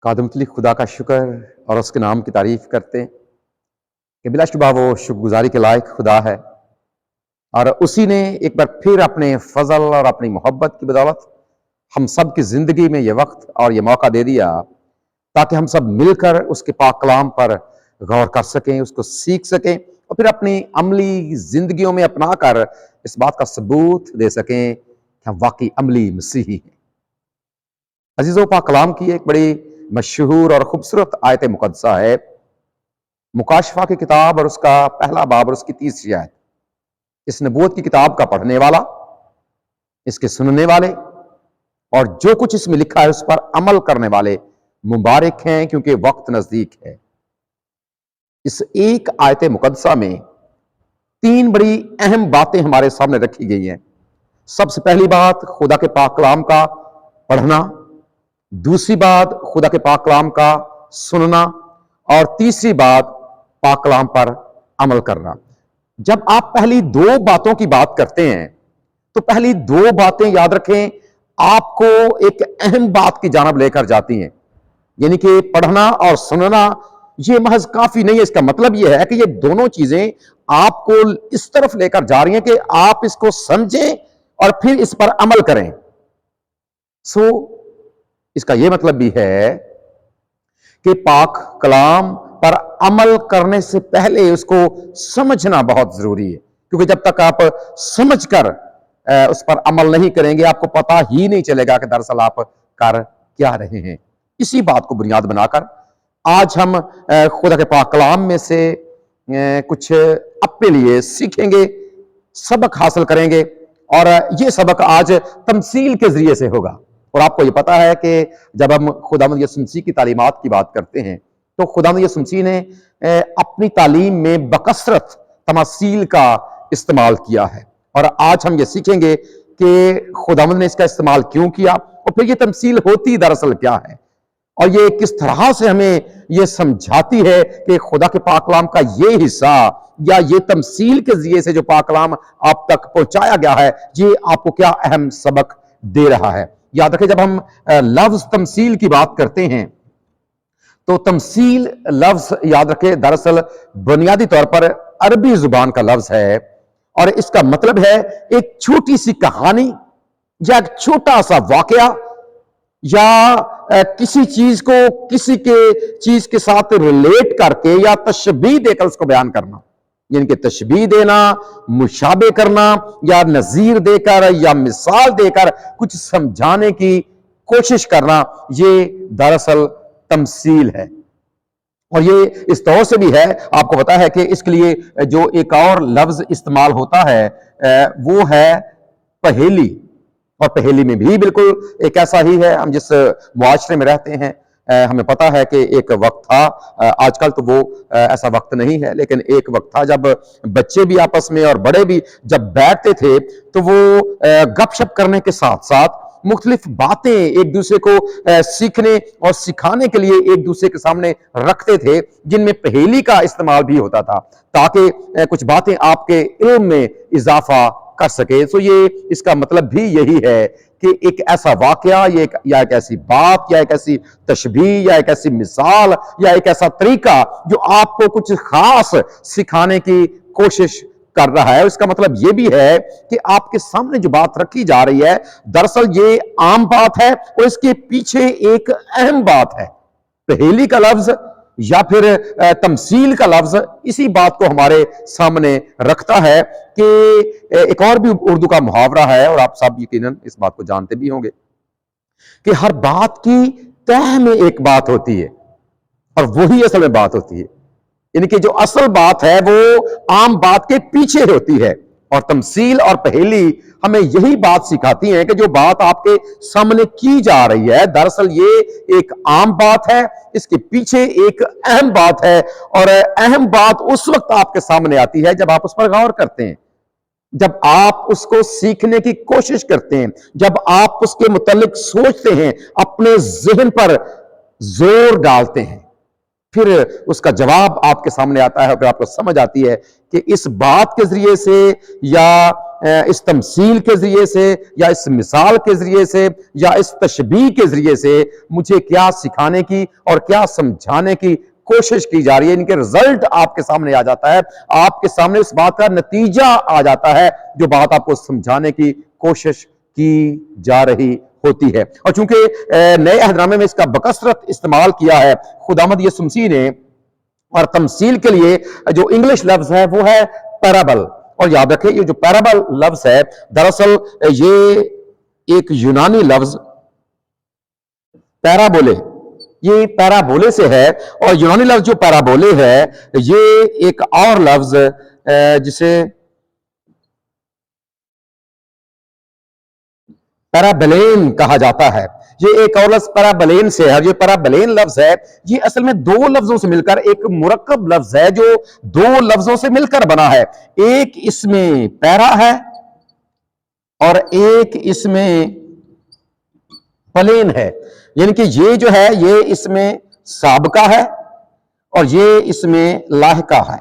कादम तली खुदा का शुक्र और उसके नाम की तारीफ करते हैं कि बिलाशुबा वो शुक्रगुजारी के लायक खुदा है। और उसी ने एक बार फिर अपने फजल और अपनी मोहब्बत की बदौलत हम सब की जिंदगी में ये वक्त और ये मौका दे दिया ताकि हम सब मिलकर उसके पाक कलाम पर गौर कर सकें, उसको सीख सकें और फिर अपनी अमली जिंदगियों में अपना कर इस बात का सबूत दे सकें कि हम वाकई अमली मसीही हैं। अजीजों, पाक कलाम की एक बड़ी मशहूर और खूबसूरत आयत मुकद्दसा है मुकाशफा की किताब और उसका पहला बाब और उसकी 30री आयत। इस नबूवत की किताब का पढ़ने वाला, इसके सुनने वाले और जो कुछ इसमें लिखा है उस पर अमल करने वाले मुबारक हैं, क्योंकि वक्त नजदीक है। इस एक आयत मुकद्दसा में 3 बड़ी अहम बातें हमारे सामने रखी गई हैं। सबसे पहली बात खुदा के पाक कलाम का पढ़ना, दूसरी बात खुदा के पाक कलाम का सुनना और तीसरी बात पाक कलाम पर अमल करना। जब आप पहली 2 बातों की बात करते हैं तो पहली 2 बातें याद रखें, आपको एक अहम बात की जानब लेकर जाती हैं, यानी कि पढ़ना और सुनना ये महज काफी नहीं है। इसका मतलब यह है कि ये दोनों चीजें आपको इस तरफ लेकर जा रही हैं कि आप इसको समझें और फिर इस पर अमल करें। इसका यह मतलब भी है कि पाक कलाम पर अमल करने से पहले उसको समझना बहुत जरूरी है, क्योंकि जब तक आप समझकर उस पर अमल नहीं करेंगे आपको पता ही नहीं चलेगा कि दरअसल आप कर क्या रहे हैं। इसी बात को बुनियाद बनाकर आज हम खुदा के पाक कलाम में से कुछ अपने लिए सीखेंगे, सबक हासिल करेंगे और ये सबक आज तमसील के जरिए से होगा। और आपको ये पता है कि जब हम खुदावंद यीशु मसीह की तालीमात की बात करते हैं तो खुदावंद यीशु मसीह ने अपनी तालीम में बकसरत तमसील का इस्तेमाल किया है। और आज हम ये सीखेंगे कि खुदावंद ने इसका इस्तेमाल क्यों किया और फिर ये तमसील होती दरअसल क्या है और ये किस तरह से हमें ये समझाती है कि खुदा के पाक कलाम का ये हिस्सा या ये तमसील के जरिए से जो पाक कलाम आप तक पहुंचाया गया है ये आपको क्या अहम सबक दे रहा है। याद रखें, जब हम लफ्ज तमसील की बात करते हैं तो तमसील लफ्ज याद रखें दरअसल बुनियादी तौर पर अरबी जुबान का लफ्ज है और इसका मतलब है एक छोटी सी कहानी या एक छोटा सा वाकया या किसी चीज को किसी के चीज के साथ रिलेट करके या तशबीह देकर उसको बयान करना, यानी कि तशबीह देना, मुशाबे करना या नजीर देकर या मिसाल देकर कुछ समझाने की कोशिश करना, ये दरअसल तमसील है। और ये इस तौर से भी है, आपको पता है कि इसके लिए जो एक और लफ्ज इस्तेमाल होता है वो है पहेली। और पहेली में भी बिल्कुल एक ऐसा ही है। हम जिस मुआशरे में रहते हैं हमें पता है कि एक वक्त था, आजकल तो वो ऐसा वक्त नहीं है, लेकिन एक वक्त था जब बच्चे भी आपस में और बड़े भी जब बैठते थे तो वो गपशप करने के साथ साथ मुख्तलिफ बातें एक दूसरे को सीखने और सिखाने के लिए एक दूसरे के सामने रखते थे, जिनमें पहेली का इस्तेमाल भी होता था ताकि कुछ बातें आपके इल्म में इजाफा कर सके। तो ये इसका मतलब भी यही है कि एक ऐसा वाकया या एक ऐसी बात या एक ऐसी तशबीह या एक ऐसी मिसाल या एक ऐसा तरीका जो आपको कुछ खास सिखाने की कोशिश कर रहा है, इसका मतलब यह भी है कि आपके सामने जो बात रखी जा रही है दरअसल ये आम बात है और इसके पीछे एक अहम बात है। पहेली का लफ्ज या फिर तमसील का लफ्ज इसी बात को हमारे सामने रखता है कि एक और भी उर्दू का मुहावरा है और आप सब यकीनन इस बात को जानते भी होंगे कि हर बात की तह में एक बात होती है और वही असल में बात होती है, यानी कि जो असल बात है वो आम बात के पीछे होती है। और तमसील और पहेली हमें यही बात सिखाती है कि जो बात आपके सामने की जा रही है दरअसल ये एक आम बात है, इसके पीछे एक अहम बात है और अहम बात उस वक्त आपके सामने आती है जब आप उस पर गौर करते हैं, जब आप उसको सीखने की कोशिश करते हैं, जब आप उसके मुतालिक सोचते हैं, अपने ज़हन पर जोर डालते हैं। پھر اس کا جواب آپ کے سامنے آتا ہے اور پھر آپ کو سمجھ آتی ہے کہ اس بات کے ذریعے سے یا اس تمثیل کے ذریعے سے یا اس مثال کے ذریعے سے یا اس تشبیہ کے ذریعے سے مجھے کیا سکھانے کی اور کیا سمجھانے کی کوشش کی جا رہی ہے۔ ان کے رزلٹ آپ کے سامنے آ جاتا ہے، آپ کے سامنے اس بات کا نتیجہ آ جاتا ہے جو بات آپ کو سمجھانے کی کوشش کی جا رہی ہوتی ہے۔ اور چونکہ نئے عہد نامے میں اس کا بکثرت استعمال کیا ہے خداوند یسوع مسیح نے، اور تمثیل کے لیے جو انگلش لفظ ہے وہ ہے پیرابل، اور یاد رکھیں یہ جو پیرابل لفظ ہے دراصل یہ ایک یونانی لفظ پیرابولے، یہ پیرابولے سے ہے، اور یونانی لفظ جو پیرابولے ہے یہ ایک اور لفظ جسے پیرابلین کہا جاتا ہے، یہ ایک اور لفظ پیرابلین سے ہے۔ یہ پیرابلین لفظ ہے یہ اصل میں دو لفظوں سے مل کر ایک مرکب لفظ ہے جو دو لفظوں سے مل کر بنا ہے۔ ایک اس میں پیرا ہے اور ایک اس میں پلین ہے، یعنی کہ یہ جو ہے یہ اس میں سابقہ ہے اور یہ اس میں لاحقہ ہے،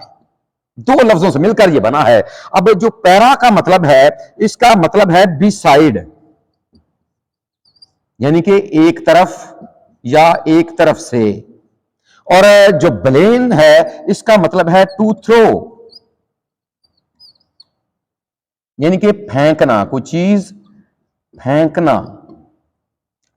دو لفظوں سے مل کر یہ بنا ہے۔ اب جو پیرا کا مطلب ہے اس کا مطلب ہے بی سائیڈ، یعنی کہ ایک طرف یا ایک طرف سے، اور جو بلین ہے اس کا مطلب ہے ٹو تھرو، یعنی کہ پھینکنا، کوئی چیز پھینکنا۔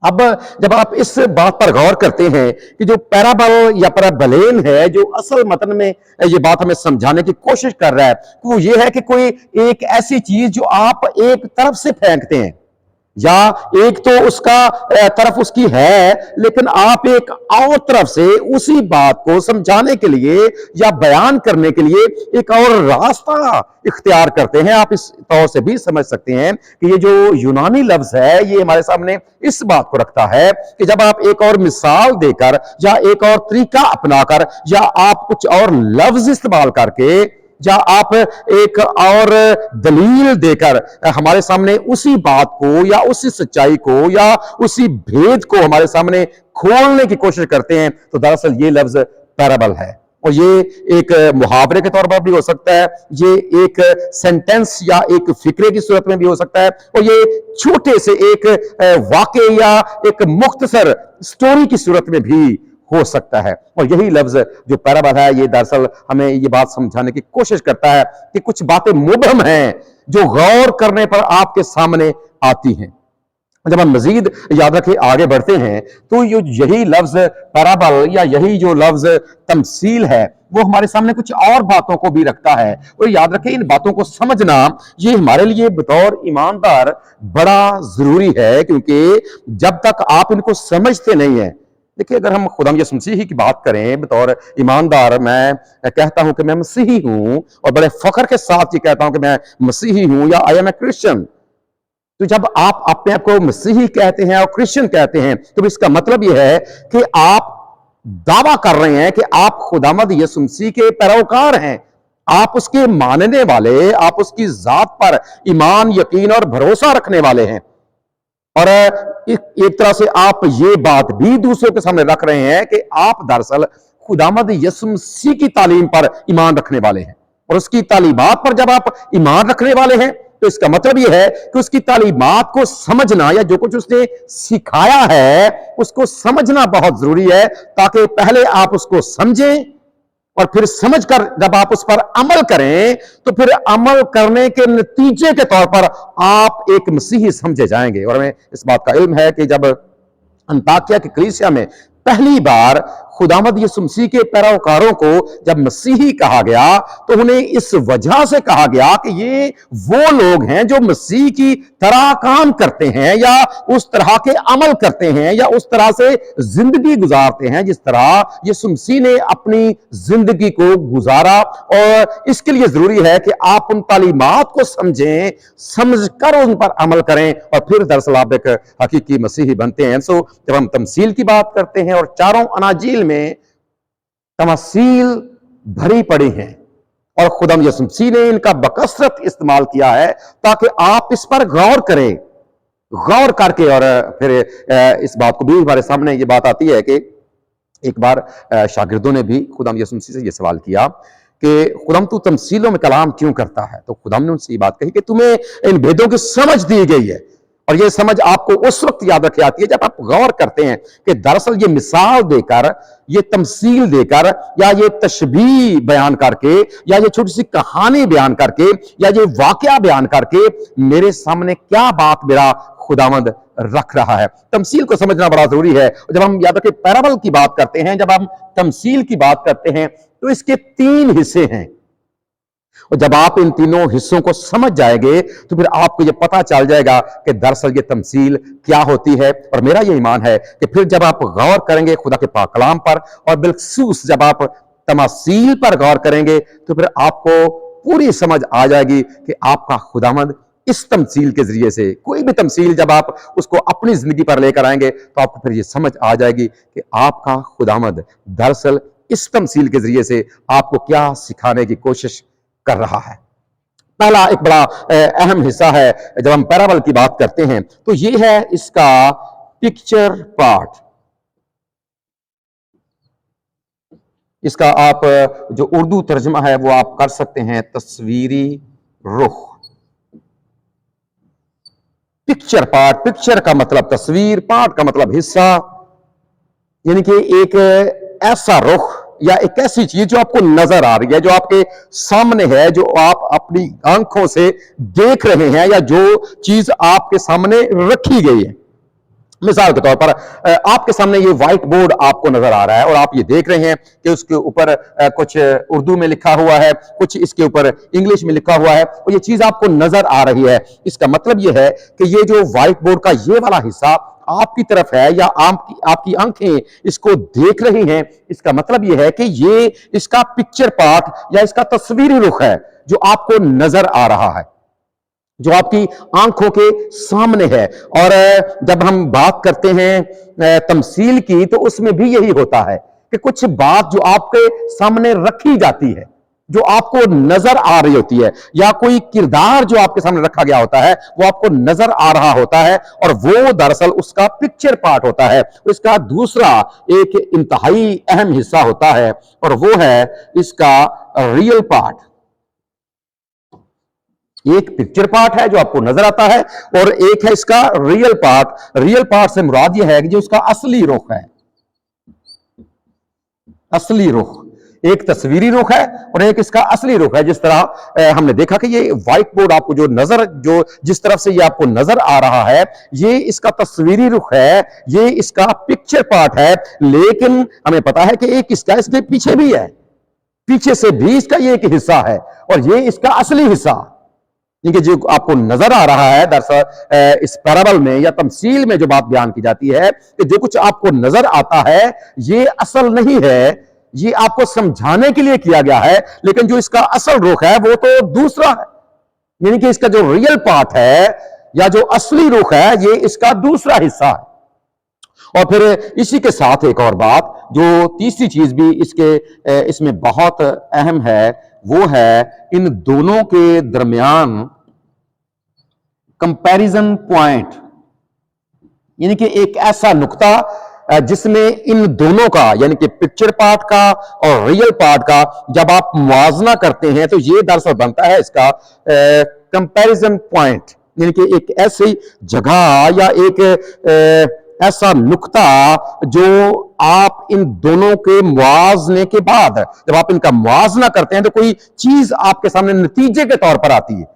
اب جب آپ اس بات پر غور کرتے ہیں کہ جو پیرابل یا پیرابلین ہے جو اصل متن میں یہ بات ہمیں سمجھانے کی کوشش کر رہا ہے وہ یہ ہے کہ کوئی ایک ایسی چیز جو آپ ایک طرف سے پھینکتے ہیں، یا ایک تو اس کا طرف اس کی ہے لیکن آپ ایک اور طرف سے اسی بات کو سمجھانے کے لیے یا بیان کرنے کے لیے ایک اور راستہ اختیار کرتے ہیں۔ آپ اس طور سے بھی سمجھ سکتے ہیں کہ یہ جو یونانی لفظ ہے یہ ہمارے سامنے اس بات کو رکھتا ہے کہ جب آپ ایک اور مثال دے کر یا ایک اور طریقہ اپنا کر یا آپ کچھ اور لفظ استعمال کر کے یا آپ ایک اور دلیل دے کر ہمارے سامنے اسی بات کو یا اسی سچائی کو یا اسی بھید کو ہمارے سامنے کھولنے کی کوشش کرتے ہیں تو دراصل یہ لفظ پیرابل ہے، اور یہ ایک محاورے کے طور پر بھی ہو سکتا ہے، یہ ایک سینٹنس یا ایک فکرے کی صورت میں بھی ہو سکتا ہے، اور یہ چھوٹے سے ایک واقعے یا ایک مختصر سٹوری کی صورت میں بھی ہو سکتا ہے۔ اور یہی لفظ جو پیرابل ہے یہ دراصل ہمیں یہ بات سمجھانے کی کوشش کرتا ہے کہ کچھ باتیں مبہم ہیں جو غور کرنے پر آپ کے سامنے آتی ہیں۔ جب ہم مزید یاد رکھیں آگے بڑھتے ہیں تو یہی لفظ پیرابل یا یہی جو لفظ تمثیل ہے وہ ہمارے سامنے کچھ اور باتوں کو بھی رکھتا ہے، اور یاد رکھیں ان باتوں کو سمجھنا یہ ہمارے لیے بطور ایماندار بڑا ضروری ہے، کیونکہ جب تک آپ ان کو سمجھتے نہیں ہیں، دیکھیں اگر ہم خدا یسوع مسیح کی بات کریں بطور ایماندار، میں کہتا ہوں کہ میں مسیحی ہوں اور بڑے فخر کے ساتھ یہ کہتا ہوں کہ میں مسیحی ہوں یا آئی ایم اے کرسچن، تو جب آپ اپنے آپ کو مسیحی کہتے ہیں اور کرسچن کہتے ہیں تو اس کا مطلب یہ ہے کہ آپ دعویٰ کر رہے ہیں کہ آپ خداوند یسوع مسیح کے پیروکار ہیں، آپ اس کے ماننے والے، آپ اس کی ذات پر ایمان، یقین اور بھروسہ رکھنے والے ہیں، اور ایک طرح سے آپ یہ بات بھی دوسروں کے سامنے رکھ رہے ہیں کہ آپ دراصل خداوند یسوع مسیح کی تعلیم پر ایمان رکھنے والے ہیں، اور اس کی تعلیمات پر جب آپ ایمان رکھنے والے ہیں تو اس کا مطلب یہ ہے کہ اس کی تعلیمات کو سمجھنا یا جو کچھ اس نے سکھایا ہے اس کو سمجھنا بہت ضروری ہے، تاکہ پہلے آپ اس کو سمجھیں اور پھر سمجھ کر جب آپ اس پر عمل کریں تو پھر عمل کرنے کے نتیجے کے طور پر آپ ایک مسیحی سمجھے جائیں گے۔ اور ہمیں اس بات کا علم ہے کہ جب انطاکیہ کی کلیسیا میں پہلی بار خداوند یسوع مسیح کے پیروکاروں کو جب مسیحی کہا گیا تو انہیں اس وجہ سے کہا گیا کہ یہ وہ لوگ ہیں جو مسیح کی طرح کام کرتے ہیں یا اس طرح کے عمل کرتے ہیں یا اس طرح سے زندگی گزارتے ہیں جس طرح یسوع مسیح نے اپنی زندگی کو گزارا، اور اس کے لیے ضروری ہے کہ آپ ان تعلیمات کو سمجھیں، سمجھ کر ان پر عمل کریں، اور پھر دراصل آپ ایک حقیقی مسیحی بنتے ہیں۔ سو جب ہم تمثیل کی بات کرتے ہیں، اور چاروں اناجیل میں تمثیل بھری پڑی ہیں اور خدا یسوع مسیح نے ان کا بکثرت استعمال کیا ہے تاکہ آپ اس پر غور کریں، غور کر کے، اور پھر اس بات کو بھی ہمارے سامنے یہ بات آتی ہے کہ ایک بار शागिर्दों ने भी खुदाम यसू मसीह से ये सवाल किया कि खुदाम तू तमसीलों में कलाम क्यों करता है? तो खुदाम ने उनसे ये बात कही कि तुम्हें इन भेदों की समझ दी गई है, और ये समझ आपको उस वक्त याद रखी आती है जब आप गौर करते हैं कि दरअसल ये मिसाल देकर, ये तमसील देकर, या ये तशबीह बयान करके, या ये छोटी सी कहानी बयान करके, या ये वाकया बयान करके मेरे सामने क्या बात मेरा खुदावंद रख रहा है। तमसील को समझना बड़ा जरूरी है। जब हम याद रखें पैराबल की बात करते हैं, जब हम तमसील की बात करते हैं, तो इसके 3 हिस्से हैं, और जब आप इन तीनों हिस्सों को समझ जाएंगे तो फिर आपको ये पता चल जाएगा कि दरअसल ये तमसील क्या होती है। और मेरा ये ईमान है कि फिर जब आप गौर करेंगे खुदा के पाक कलाम पर, और बिलखसूस जब आप तमासील पर गौर करेंगे, तो फिर आपको पूरी समझ आ जाएगी कि आपका खुदावंद इस तमसील के जरिए से, कोई भी तमसील जब आप उसको अपनी जिंदगी पर लेकर आएंगे तो आपको फिर ये समझ आ जाएगी कि आपका खुदावंद दरअसल इस तमसील के जरिए से आपको क्या सिखाने की कोशिश कर रहा है। पहला एक बड़ा अहम हिस्सा है जब हम पैराबल की बात करते हैं, तो ये है इसका पिक्चर पार्ट। इसका आप जो उर्दू तर्जमा है वो आप कर सकते हैं तस्वीरी रुख। पिक्चर पार्ट, पिक्चर का मतलब तस्वीर, पार्ट का मतलब हिस्सा, यानी कि एक ऐसा रुख या एक ऐसी चीज जो आपको नजर आ रही है, जो आपके सामने है, जो आप अपनी आंखों से देख रहे हैं, या जो चीज आपके सामने रखी गई है। मिसाल के तौर पर आपके सामने ये व्हाइट बोर्ड आपको नजर आ रहा है, और आप ये देख रहे हैं कि उसके ऊपर कुछ उर्दू में लिखा हुआ है, कुछ इसके ऊपर इंग्लिश में लिखा हुआ है, और ये चीज आपको नजर आ रही है। इसका मतलब ये है कि ये जो व्हाइट बोर्ड का ये वाला हिस्सा आपकी तरफ है, या आपकी आंखें इसको देख रही हैं। इसका मतलब यह है कि ये इसका पिक्चर पार्ट या इसका तस्वीरी रुख है जो आपको नजर आ रहा है, जो आपकी आंखों के सामने है। और जब हम बात करते हैं तमसील की, तो उसमें भी यही होता है कि कुछ बात जो आपके सामने रखी जाती है, जो आपको नजर आ रही होती है, या कोई किरदार जो आपके सामने रखा गया होता है वो आपको नजर आ रहा होता है, और वो दरअसल उसका पिक्चर पार्ट होता है। इसका दूसरा एक इंतहाई अहम हिस्सा होता है, और वो है इसका रियल पार्ट। एक पिक्चर पार्ट है जो आपको नजर आता है, और एक है इसका रियल पार्ट। रियल पार्ट से मुराद यह है कि जो उसका असली रुख है, असली रुख। एक तस्वीरी रुख है और एक इसका असली रुख है। जिस तरह हमने देखा कि ये व्हाइट बोर्ड आपको जो जिस तरफ से ये आपको नजर आ रहा है, ये इसका तस्वीरी रुख है, ये इसका पिक्चर पार्ट है। लेकिन हमें पता है कि एक इसका इसके पीछे भी है, पीछे से भी इसका ये एक हिस्सा है, और ये इसका असली हिस्सा, क्योंकि जो आपको नजर आ रहा है दरअसल इस पैराबल में या तमसील में जो बात बयान की जाती है कि जो कुछ आपको नजर आता है ये असल नहीं है, ये आपको समझाने के लिए किया गया है। लेकिन जो इसका असल रुख है वो तो दूसरा है, यानी कि इसका जो रियल पार्ट है या जो असली रुख है ये इसका दूसरा हिस्सा है। और फिर इसी के साथ एक और बात, जो तीसरी चीज भी इसमें बहुत अहम है, वो है इन दोनों के दरमियान कंपैरिजन पॉइंट, यानी कि एक ऐसा नुक्ता जिसमें इन दोनों का, यानी कि पिक्चर पार्ट का और रियल पार्ट का जब आप मुआवजा करते हैं तो ये दरअसल बनता है इसका कंपैरिजन पॉइंट, यानी कि एक ऐसी जगह या एक ऐसा नुक्ता जो आप इन दोनों के मुआवजे के बाद, जब आप इनका मुआवजा करते हैं तो कोई चीज आपके सामने नतीजे के तौर पर आती है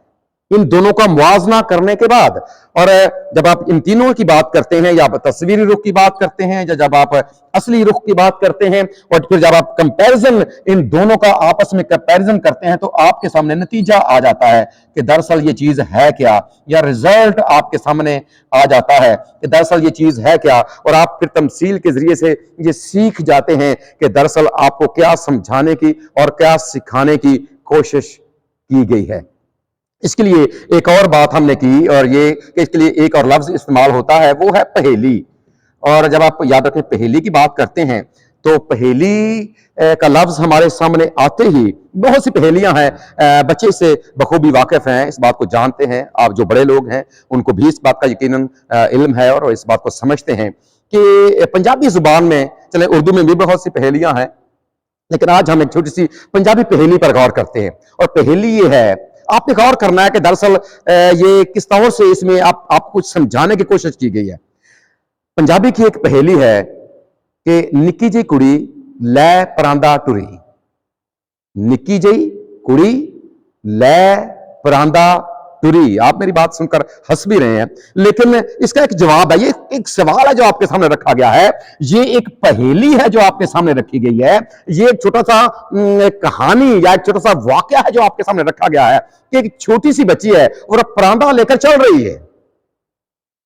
इन दोनों का मुआवजा करने के बाद। और जब आप इन तीनों की बात करते हैं, या तस्वीरी रुख की बात करते हैं, या जब आप असली रुख की बात करते हैं, और फिर जब आप कंपैरिजन इन दोनों का आपस में कंपैरिजन करते हैं, तो आपके सामने नतीजा आ जाता है कि दरअसल ये चीज है क्या, या रिजल्ट आपके सामने आ जाता है कि दरअसल ये चीज है क्या। और आप फिर तमसील के जरिए से ये सीख जाते हैं कि दरअसल आपको क्या समझाने की और क्या सिखाने की कोशिश की गई है। इसके लिए एक और बात हमने की, और ये इसके लिए एक और लफ्ज इस्तेमाल होता है, वो है पहेली। और जब आप याद रखें पहेली की बात करते हैं तो पहेली का लफ्ज हमारे सामने आते ही बहुत सी पहेलियां हैं, बच्चे इससे बखूबी वाकिफ हैं, इस बात को जानते हैं। आप जो बड़े लोग हैं उनको भी इस बात का यकीनन इल्म है और इस बात को समझते हैं کہ پنجابی زبان میں، چلے اردو میں بھی بہت سی پہیلیاں ہیں، لیکن آج ہم ایک چھوٹی سی پنجابی پہیلی پر غور کرتے ہیں، اور پہیلی یہ ہے، آپ نے غور کرنا ہے کہ دراصل یہ کس طور سے اس میں آپ کچھ سمجھانے کی کوشش کی گئی ہے۔ پنجابی کی ایک پہیلی ہے کہ نکی جی کڑی لے پراندہ ٹری، نکی جی کڑی لے پراندہ ٹری۔ آپ میری بات سن کر ہنس بھی رہے ہیں، لیکن اس کا ایک جواب ہے، یہ ایک سوال ہے جو آپ کے سامنے رکھا گیا ہے، یہ ایک پہیلی ہے جو آپ کے سامنے رکھی گئی ہے، یہ ایک چھوٹا سا کہانی یا ایک چھوٹا سا واقعہ ہے جو آپ کے سامنے رکھا گیا ہے کہ ایک چھوٹی سی بچی ہے اور پراندہ لے کر چل رہی ہے۔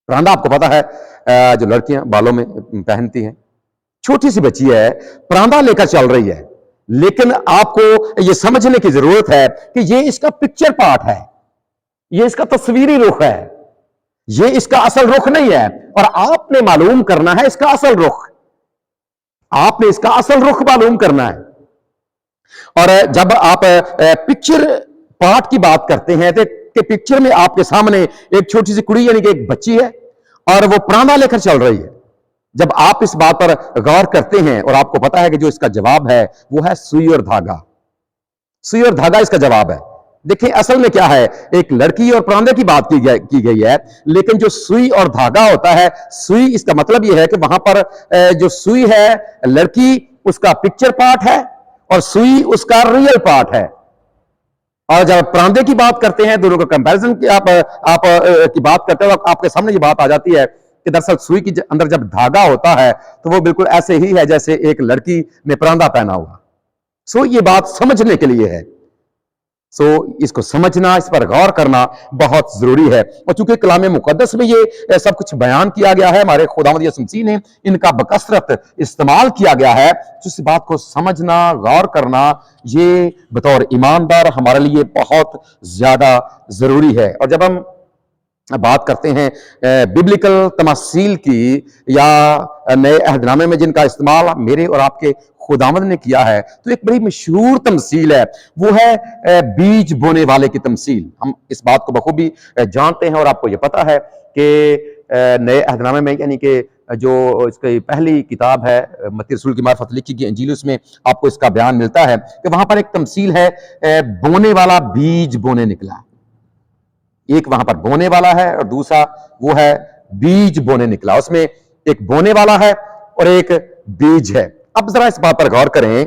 پراندہ آپ کو پتا ہے جو لڑکیاں بالوں میں پہنتی ہیں، چھوٹی سی بچی ہے، پراندہ لے کر چل رہی ہے، لیکن آپ کو یہ سمجھنے کی ضرورت ہے کہ یہ اس کا پکچر پارٹ ہے، یہ اس کا تصویری رخ ہے، یہ اس کا اصل رخ نہیں ہے، اور آپ نے معلوم کرنا ہے اس کا اصل رخ، آپ نے اس کا اصل رخ معلوم کرنا ہے۔ اور جب آپ پکچر پارٹ کی بات کرتے ہیں کہ پکچر میں آپ کے سامنے ایک چھوٹی سی کڑی یعنی کہ ایک بچی ہے اور وہ پراندہ لے کر چل رہی ہے، جب آپ اس بات پر غور کرتے ہیں اور آپ کو پتا ہے کہ جو اس کا جواب ہے وہ ہے سوئی اور دھاگا، سوئی اور دھاگا اس کا جواب ہے۔ دیکھیں اصل میں کیا ہے، ایک لڑکی اور پراندے کی بات کی گئی ہے، لیکن جو سوئی اور دھاگا ہوتا ہے، سوئی اس کا مطلب یہ ہے کہ وہاں پر جو سوئی ہے لڑکی اس کا پکچر پارٹ ہے اور سوئی اس کا ریئل پارٹ ہے، اور جب پراندے کی بات کرتے ہیں دونوں کا کمپیریزن کی آپ کی بات کرتے ہیں، آپ کے سامنے یہ بات آ جاتی ہے کہ دراصل سوئی کے اندر جب دھاگا ہوتا ہے تو وہ بالکل ایسے ہی ہے جیسے ایک لڑکی نے پراندہ پہنا ہوا۔ سو یہ بات سمجھنے کے لیے ہے، سو اس کو سمجھنا، اس پر غور کرنا بہت ضروری ہے، اور چونکہ کلام مقدس میں یہ سب کچھ بیان کیا گیا ہے، ہمارے خداوند یسوع مسیح نے ان کا بکثرت استعمال کیا گیا ہے، تو اس بات کو سمجھنا، غور کرنا، یہ بطور ایماندار ہمارے لیے بہت زیادہ ضروری ہے۔ اور جب ہم بات کرتے ہیں ببلیکل تماثیل کی یا نئے عہد نامے میں جن کا استعمال میرے اور آپ کے خداوند نے کیا ہے، تو ایک بڑی مشہور تمثیل ہے، وہ ہے بیج بونے والے کی تمثیل۔ ہم اس بات کو بخوبی جانتے ہیں اور آپ کو یہ پتا ہے کہ نئے عہد نامے میں یعنی کہ جو اس کی پہلی کتاب ہے متی رسول کی معرفت لکھی گئی انجیل، اس میں آپ کو اس کا بیان ملتا ہے کہ وہاں پر ایک تمثیل ہے، بونے والا بیج بونے نکلا، ایک وہاں پر بونے والا ہے اور دوسرا وہ ہے بیج بونے نکلا، اس میں ایک بونے والا ہے اور ایک بیج ہے۔ اب ذرا اس بات پر غور کریں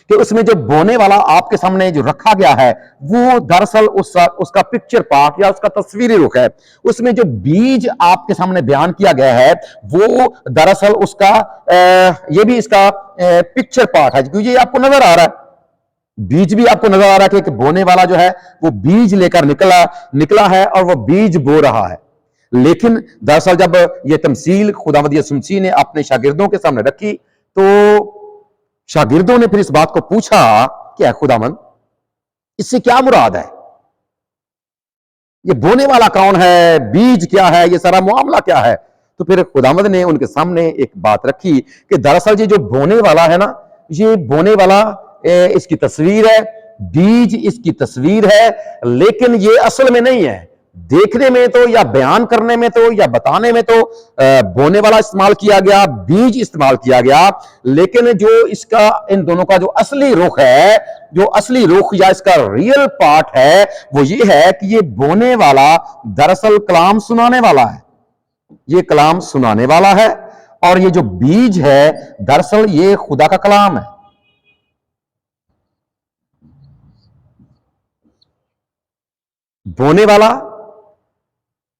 کہ اس میں جو بونے والا آپ کے سامنے جو رکھا گیا ہے وہ دراصل اس کا پکچر پارٹ یا اس کا تصویری رخ ہے، اس میں جو بیج آپ کے سامنے بیان کیا گیا ہے وہ دراصل اس کا یہ بھی اس کا پکچر پارٹ ہے، کیونکہ یہ آپ کو نظر آ رہا ہے، بیج بھی آپ کو نظر آ رہا ہے کہ بونے والا جو ہے وہ بیج لے کر نکلا ہے اور وہ بیج بو رہا ہے، لیکن دراصل جب یہ تمثیل خداوند یسوع مسیح نے اپنے شاگردوں کے سامنے رکھی تو شاگردوں نے پھر اس بات کو پوچھا کہ اے خداوند اس سے کیا مراد ہے، یہ بونے والا کون ہے، بیج کیا ہے، یہ سارا معاملہ کیا ہے؟ تو پھر خداوند نے ان کے سامنے ایک بات رکھی کہ دراصل یہ جو بونے والا ہے نا، یہ بونے والا اس کی تصویر ہے، بیج اس کی تصویر ہے، لیکن یہ اصل میں نہیں ہے، دیکھنے میں تو یا بیان کرنے میں تو یا بتانے میں تو بونے والا استعمال کیا گیا، بیج استعمال کیا گیا، لیکن جو اس کا ان دونوں کا جو اصلی رخ ہے، جو اصلی رخ یا اس کا ریئل پارٹ ہے وہ یہ ہے کہ یہ بونے والا دراصل کلام سنانے والا ہے، یہ کلام سنانے والا ہے، اور یہ جو بیج ہے دراصل یہ خدا کا کلام ہے۔ بونے والا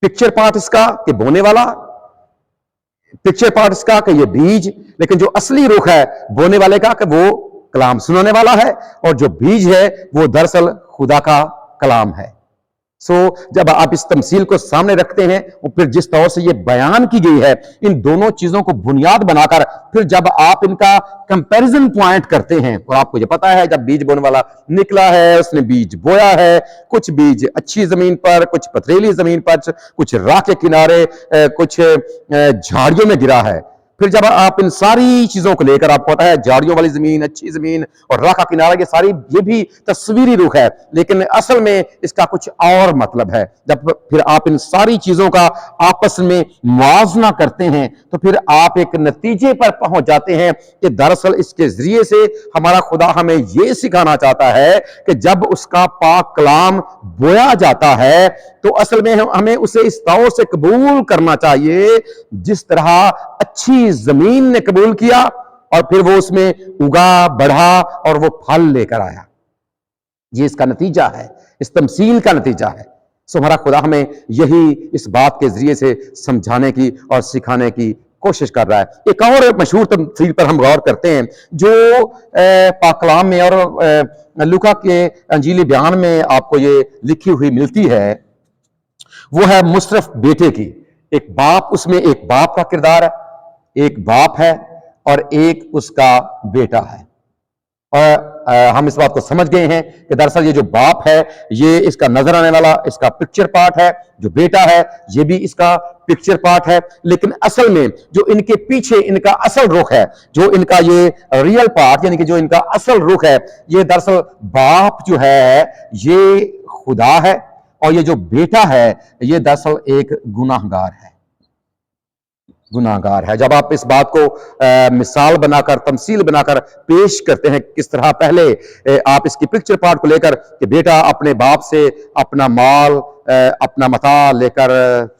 پکچر پارٹ اس کا کہ بونے والا، پکچر پارٹ اس کا کہ یہ بیج، لیکن جو اصلی رخ ہے بونے والے کا کہ وہ کلام سنانے والا ہے، اور جو بیج ہے وہ دراصل خدا کا کلام ہے۔ سو جب آپ اس تمثیل کو سامنے رکھتے ہیں، وہ پھر جس طور سے یہ بیان کی گئی ہے ان دونوں چیزوں کو بنیاد بنا کر پھر جب آپ ان کا کمپیریزن پوائنٹ کرتے ہیں، اور آپ کو یہ پتا ہے جب بیج بونے والا نکلا ہے اس نے بیج بویا ہے، کچھ بیج اچھی زمین پر، کچھ پتھریلی زمین پر، کچھ راہ کے کنارے، کچھ جھاڑیوں میں گرا ہے، फिर जब आप इन सारी चीजों को लेकर, आपको पता है झाड़ियों वाली जमीन, अच्छी जमीन और राह का किनारा, ये सारी ये भी तस्वीरी रुख है, लेकिन असल में इसका कुछ और मतलब है। जब फिर आप इन सारी चीजों का आपस में मुआवजा करते हैं तो फिर आप एक नतीजे पर पहुंच जाते हैं कि दरअसल इसके जरिए से हमारा खुदा हमें यह सिखाना चाहता है कि जब उसका पाक कलाम बोया जाता है तो असल में हमें उसे इस तौर से कबूल करना चाहिए जिस तरह अच्छी जमीन ने कबूल किया और फिर वो उसमें उगा, बढ़ा और वो फल लेकर आया। ये इसका नतीजा है, इस तमसील का नतीजा है। सो हमारा खुदा हमें यही इस बात के जरिए से समझाने की और सिखाने की कोशिश कर रहा है। एक और मशहूर तमसील पर हम गौर करते हैं जो पाक कलाम में और लूका के अंजीली बयान में आपको ये लिखी हुई मिलती है, वो है मुशर्रफ बेटे की। एक बाप, उसमें एक बाप का किरदार है, एक बाप है और एक उसका बेटा है। और हम इस बात को समझ गए हैं कि दरअसल ये जो बाप है ये इसका नजर आने वाला इसका पिक्चर पार्ट है, जो बेटा है ये भी इसका पिक्चर पार्ट है, लेकिन असल में जो इनके पीछे इनका असल रुख है, जो इनका ये रियल पार्ट यानी कि जो इनका असल रुख है, ये दरअसल बाप जो है ये खुदा है और ये जो बेटा है ये दरअसल एक गुनाहगार है, गुनाहगार है। जब आप इस बात को मिसाल बनाकर, तमसील बनाकर पेश करते हैं, किस तरह पहले आप इसकी पिक्चर पार्ट को लेकर कि बेटा अपने बाप से अपना माल, अपना मता लेकर,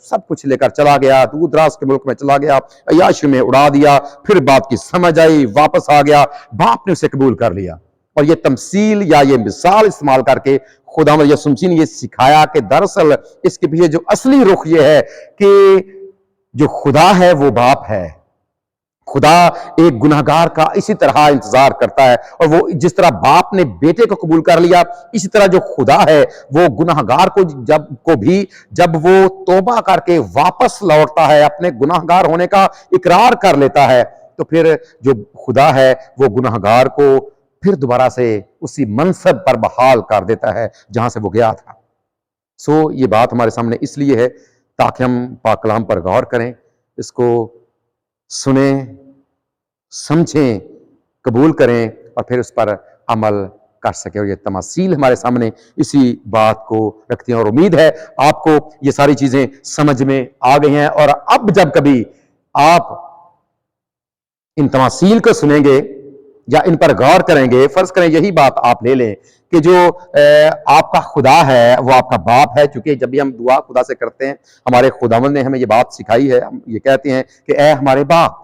सब कुछ लेकर चला गया, दूर दराज के मुल्क में चला गया, अय्याशी में उड़ा दिया, फिर बात की समझ आई, वापस आ गया, बाप ने उसे कबूल कर लिया। और ये तमसील या ये मिसाल इस्तेमाल करके खुदावंद यीशु मसीह ने ये सिखाया कि दरअसल इसके पीछे जो असली रुख ये है कि जो खुदा है वो बाप है। खुदा एक गुनाहगार का इसी तरह इंतजार करता है और वो जिस तरह बाप ने बेटे को कबूल कर लिया, इसी तरह जो खुदा है वो गुनाहगार को जब वो तौबा करके वापस लौटता है, अपने गुनाहगार होने का इकरार कर लेता है, तो फिर जो खुदा है वो गुनाहगार को फिर दोबारा से उसी मनसब पर बहाल कर देता है जहां से वो गया था। सो ये बात हमारे सामने इसलिए है ताकि हम पाक कलाम पर गौर करें, इसको सुने, समझें, कबूल करें और फिर उस पर अमल कर सके। और ये तमासील हमारे सामने इसी बात को रखती हैं और उम्मीद है आपको ये सारी चीजें समझ में आ गई हैं। और अब जब कभी आप इन तमासील को सुनेंगे या इन पर गौर करेंगे, फर्ज करें यही बात आप ले लें कि जो आपका खुदा है वो आपका बाप है, क्योंकि जब भी हम दुआ खुदा से करते हैं, हमारे खुदावंद ने हमें ये बात सिखाई है, हम ये कहते हैं कि ऐ हमारे बाप।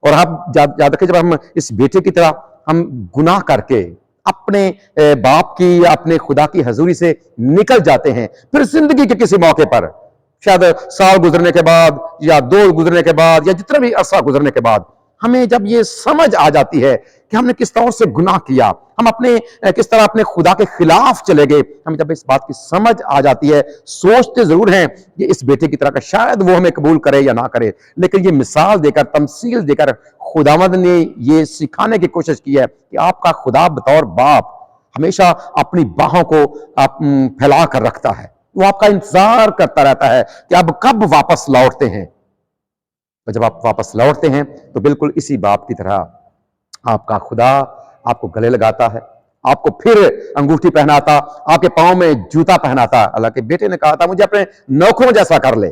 और आप याद रखें, जब हम इस बेटे की तरह हम गुनाह करके अपने बाप की, अपने खुदा की हजूरी से निकल जाते हैं, फिर जिंदगी के किसी मौके पर, शायद साल गुजरने के बाद या 2 गुजरने के बाद या जितना भी अरसा गुजरने के बाद, हमें जब ये समझ आ जाती है कि हमने किस तरह से गुनाह किया, हम किस तरह अपने खुदा के खिलाफ चले गए, हमें जब इस बात की समझ आ जाती है, सोचते जरूर हैं कि इस बेटे की तरह का शायद वो हमें कबूल करे या ना करे, लेकिन ये मिसाल देकर, तमसील देकर खुदावंद ने ये सिखाने की कोशिश की है कि आपका खुदा बतौर बाप हमेशा अपनी बाहों को फैला कर रखता है। वो आपका इंतजार करता रहता है कि अब कब वापस लौटते हैं। और जब आप वापस लौटते हैं तो बिल्कुल इसी बाप की तरह आपका खुदा आपको गले लगाता है, आपको फिर अंगूठी पहनाता, आपके पांव में जूता पहनाता। हालांकि बेटे ने कहा था मुझे अपने नौकरों जैसा कर ले,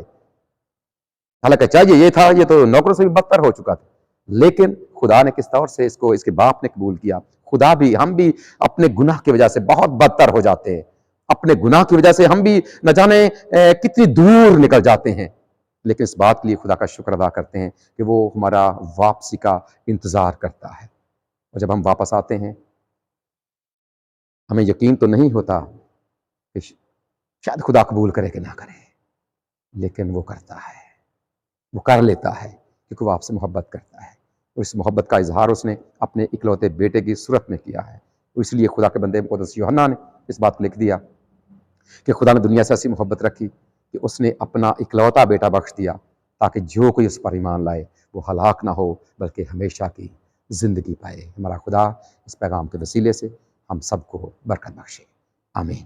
हालांकि चाहिए ये था, ये तो नौकरों से भी बदतर हो चुका था, लेकिन खुदा ने किस तौर से इसको इसके बाप ने कबूल किया। खुदा भी, हम भी अपने गुनाह की वजह से बहुत बदतर हो जाते हैं, अपने गुनाह की वजह से हम भी न जाने कितनी दूर निकल जाते हैं, लेकिन इस बात के लिए खुदा का शुक्र अदा करते हैं कि वो हमारा वापसी का इंतजार करता है। और जब हम वापस आते हैं, हमें यकीन तो नहीं होता कि शायद खुदा कबूल करे कि ना करे, लेकिन वो करता है, वो कर लेता है, क्योंकि वो आपसे मोहब्बत करता है। और इस मोहब्बत का इजहार उसने अपने इकलौते बेटे की सूरत में किया है। और इसलिए खुदा के बंदे मुक़द्दस यूहन्ना ने इस बात को लिख दिया कि खुदा ने दुनिया से ऐसी मोहब्बत रखी कि उसने अपना इकलौता बेटा बख्श दिया, ताकि जो कोई उस पर ईमान लाए वो हलाक ना हो बल्कि हमेशा की जिंदगी पाए। हमारा खुदा इस पैगाम के वसीले से हम सबको बरकत बख्शे। आमीन।